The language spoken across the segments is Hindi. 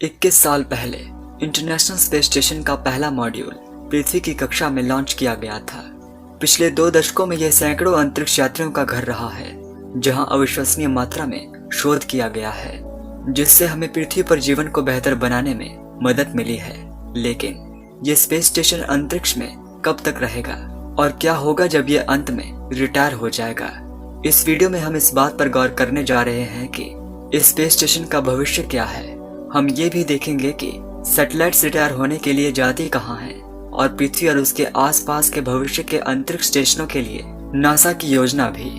21 साल पहले इंटरनेशनल स्पेस स्टेशन का पहला मॉड्यूल पृथ्वी की कक्षा में लॉन्च किया गया था। पिछले 2 दशकों में यह सैकड़ों अंतरिक्ष यात्रियों का घर रहा है, जहां अविश्वसनीय मात्रा में शोध किया गया है, जिससे हमें पृथ्वी पर जीवन को बेहतर बनाने में मदद मिली है। लेकिन ये स्पेस स्टेशन अंतरिक्ष में कब तक रहेगा और क्या होगा जब ये अंत में रिटायर हो जाएगा? इस वीडियो में हम इस बात पर गौर करने जा रहे हैं कि इस स्पेस स्टेशन का भविष्य क्या है। हम ये भी देखेंगे कि सैटेलाइट्स रिटायर होने के लिए जाती कहाँ हैं और पृथ्वी और उसके आसपास के भविष्य के अंतरिक्ष स्टेशनों के लिए नासा की योजना भी।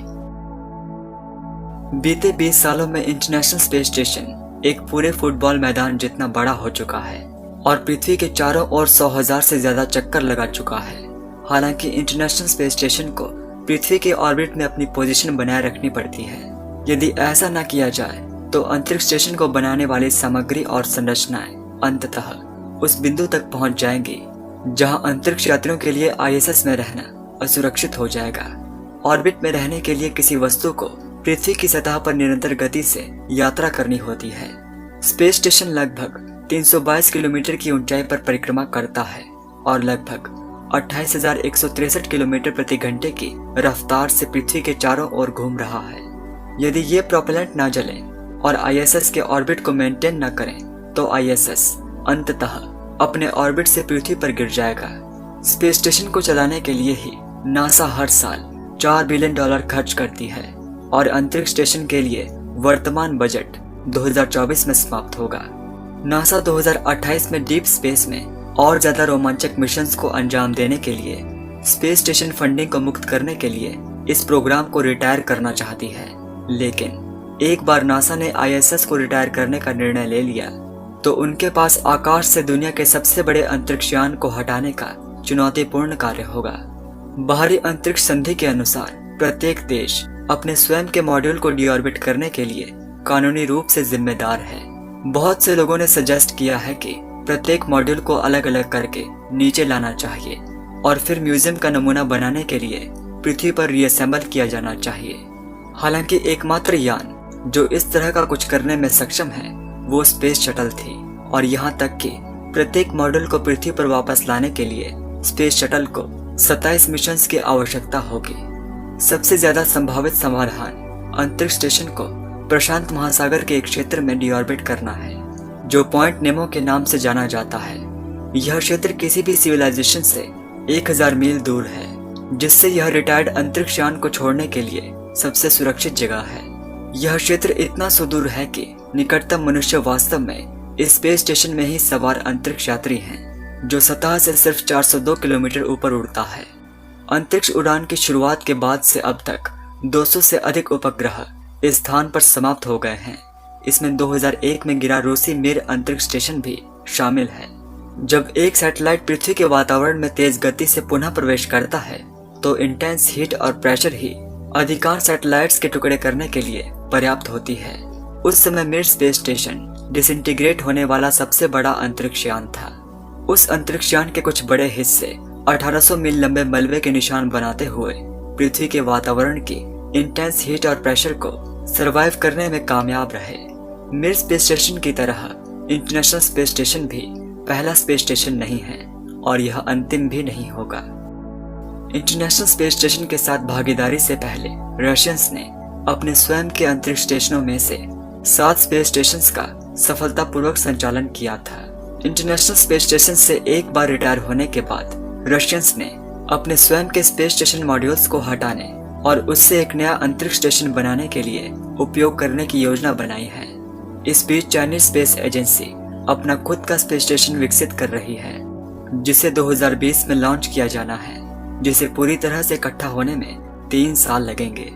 बीते 20 सालों में इंटरनेशनल स्पेस स्टेशन एक पूरे फुटबॉल मैदान जितना बड़ा हो चुका है और पृथ्वी के चारों ओर 100,000 से ज्यादा चक्कर लगा चुका है। हालांकि इंटरनेशनल स्पेस स्टेशन को पृथ्वी के ऑर्बिट में अपनी पोजीशन बनाए रखनी पड़ती है। यदि ऐसा न किया जाए तो अंतरिक्ष स्टेशन को बनाने वाली सामग्री और संरचनाएं अंततः उस बिंदु तक पहुंच जाएंगी जहां अंतरिक्ष यात्रियों के लिए ISS में रहना असुरक्षित हो जाएगा। ऑर्बिट में रहने के लिए किसी वस्तु को पृथ्वी की सतह पर निरंतर गति से यात्रा करनी होती है। स्पेस स्टेशन लगभग 322 किलोमीटर की ऊंचाई पर परिक्रमा करता है और लगभग 28,163 किलोमीटर प्रति घंटे की रफ्तार से पृथ्वी के चारों ओर घूम रहा है। यदि ये प्रोपेलेंट न जले और ISS के ऑर्बिट को मेंटेन न करें तो ISS अंततः अपने ऑर्बिट से पृथ्वी पर गिर जाएगा। स्पेस स्टेशन को चलाने के लिए ही नासा हर साल $4 बिलियन खर्च करती है और अंतरिक्ष स्टेशन के लिए वर्तमान बजट 2024 में समाप्त होगा। नासा 2028 में डीप स्पेस में और ज्यादा रोमांचक मिशंस को अंजाम देने के लिए स्पेस स्टेशन फंडिंग को मुक्त करने के लिए इस प्रोग्राम को रिटायर करना चाहती है। लेकिन एक बार नासा ने ISS को रिटायर करने का निर्णय ले लिया तो उनके पास आकाश से दुनिया के सबसे बड़े अंतरिक्ष यान को हटाने का चुनौतीपूर्ण कार्य होगा। बाहरी अंतरिक्ष संधि के अनुसार प्रत्येक देश अपने स्वयं के मॉड्यूल को डीऑर्बिट करने के लिए कानूनी रूप से जिम्मेदार है। बहुत से लोगों ने सजेस्ट किया है कि प्रत्येक मॉड्यूल को अलग अलग करके नीचे लाना चाहिए और फिर म्यूजियम का नमूना बनाने के लिए पृथ्वी पर रीअसेंबल किया जाना चाहिए। हालांकि एकमात्र यान जो इस तरह का कुछ करने में सक्षम है वो स्पेस शटल थी और यहाँ तक कि प्रत्येक मॉड्यूल को पृथ्वी पर वापस लाने के लिए स्पेस शटल को 27 मिशंस की आवश्यकता होगी। सबसे ज्यादा संभावित समाधान अंतरिक्ष स्टेशन को प्रशांत महासागर के एक क्षेत्र में डीऑर्बिट करना है, जो पॉइंट नेमो के नाम से जाना जाता है। यह क्षेत्र किसी भी सिविलाइजेशन से 1000 मील दूर है, जिससे यह रिटायर्ड अंतरिक्ष यान को छोड़ने के लिए सबसे सुरक्षित जगह है। यह क्षेत्र इतना सुदूर है कि निकटतम मनुष्य वास्तव में इस स्पेस स्टेशन में ही सवार अंतरिक्ष यात्री हैं, जो सतह से सिर्फ 402 किलोमीटर ऊपर उड़ता है। अंतरिक्ष उड़ान की शुरुआत के बाद से अब तक 200 से अधिक उपग्रह इस स्थान पर समाप्त हो गए हैं। इसमें 2001 में गिरा रूसी मिर अंतरिक्ष स्टेशन भी शामिल है। जब एक सैटेलाइट पृथ्वी के वातावरण में तेज गति से पुनः प्रवेश करता है तो इंटेंस हीट और प्रेशर ही अधिकांश सैटेलाइट्स के टुकड़े करने के लिए पर्याप्त होती है। उस समय मिर स्पेस स्टेशन डिसइंटीग्रेट होने वाला सबसे बड़ा अंतरिक्ष यान था। उस अंतरिक्ष यान के कुछ बड़े हिस्से 1800 मील लंबे मलबे के निशान बनाते हुए पृथ्वी के वातावरण की इंटेंस हीट और प्रेशर को सरवाइव करने में कामयाब रहे। मिर स्पेस स्टेशन की तरह इंटरनेशनल स्पेस स्टेशन भी पहला स्पेस स्टेशन नहीं है और यह अंतिम भी नहीं होगा। इंटरनेशनल स्पेस स्टेशन के साथ भागीदारी से पहले रशियंस ने अपने स्वयं के अंतरिक्ष स्टेशनों में से 7 स्पेस स्टेशंस का सफलतापूर्वक संचालन किया था। इंटरनेशनल स्पेस स्टेशन से एक बार रिटायर होने के बाद रशियंस ने अपने स्वयं के स्पेस स्टेशन मॉड्यूल्स को हटाने और उससे एक नया अंतरिक्ष स्टेशन बनाने के लिए उपयोग करने की योजना बनाई है। इस बीच चाइनीज स्पेस एजेंसी अपना खुद का स्पेस स्टेशन विकसित कर रही है, जिसे 2020 में लॉन्च किया जाना है, जिसे पूरी तरह से इकट्ठा होने में 3 साल लगेंगे।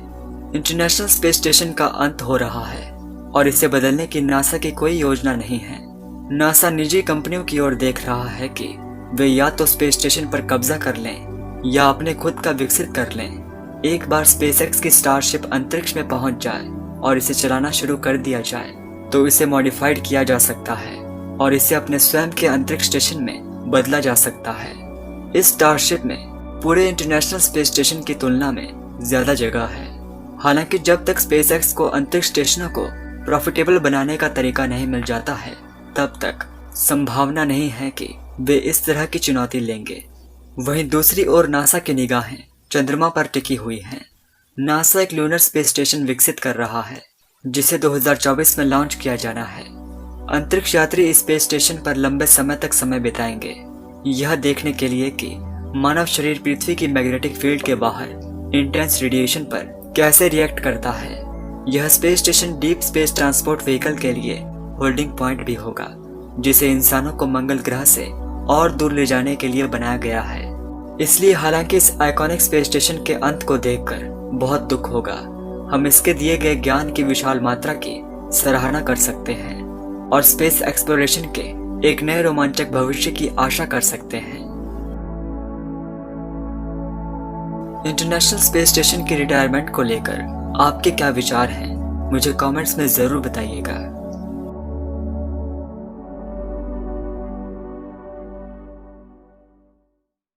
इंटरनेशनल स्पेस स्टेशन का अंत हो रहा है और इसे बदलने की नासा की कोई योजना नहीं है। नासा निजी कंपनियों की ओर देख रहा है कि वे या तो स्पेस स्टेशन पर कब्जा कर लें या अपने खुद का विकसित कर लें। एक बार स्पेसएक्स की स्टारशिप अंतरिक्ष में पहुंच जाए और इसे चलाना शुरू कर दिया जाए तो इसे मॉडिफाइड किया जा सकता है और इसे अपने स्वयं के अंतरिक्ष स्टेशन में बदला जा सकता है। इस स्टारशिप में पूरे इंटरनेशनल स्पेस स्टेशन की तुलना में ज्यादा जगह है। हालांकि जब तक स्पेसएक्स को अंतरिक्ष स्टेशनों को प्रॉफिटेबल बनाने का तरीका नहीं मिल जाता है तब तक संभावना नहीं है कि वे इस तरह की चुनौती लेंगे। वहीं दूसरी ओर नासा की निगाहें चंद्रमा पर टिकी हुई हैं। नासा एक लूनर स्पेस स्टेशन विकसित कर रहा है जिसे 2024 में लॉन्च किया जाना है। अंतरिक्ष यात्री इस स्पेस स्टेशन पर लंबे समय तक समय बिताएंगे, यह देखने के लिए कि मानव शरीर पृथ्वी की मैग्नेटिक फील्ड के बाहर इंटेंस रेडिएशन पर कैसे रिएक्ट करता है। यह space station deep space transport vehicle के लिए होल्डिंग पॉइंट भी होगा, जिसे इंसानों को मंगल ग्रह से और दूर ले जाने के लिए बनाया गया है। इसलिए हालांकि इस आइकॉनिक स्पेस स्टेशन के अंत को देखकर बहुत दुख होगा, हम इसके दिए गए ज्ञान की विशाल मात्रा की सराहना कर सकते हैं और स्पेस एक्सप्लोरेशन के एक नए रोमांचक भविष्य की आशा कर सकते हैं। इंटरनेशनल स्पेस स्टेशन की रिटायरमेंट को लेकर आपके क्या विचार हैं, मुझे कमेंट्स में जरूर बताइएगा।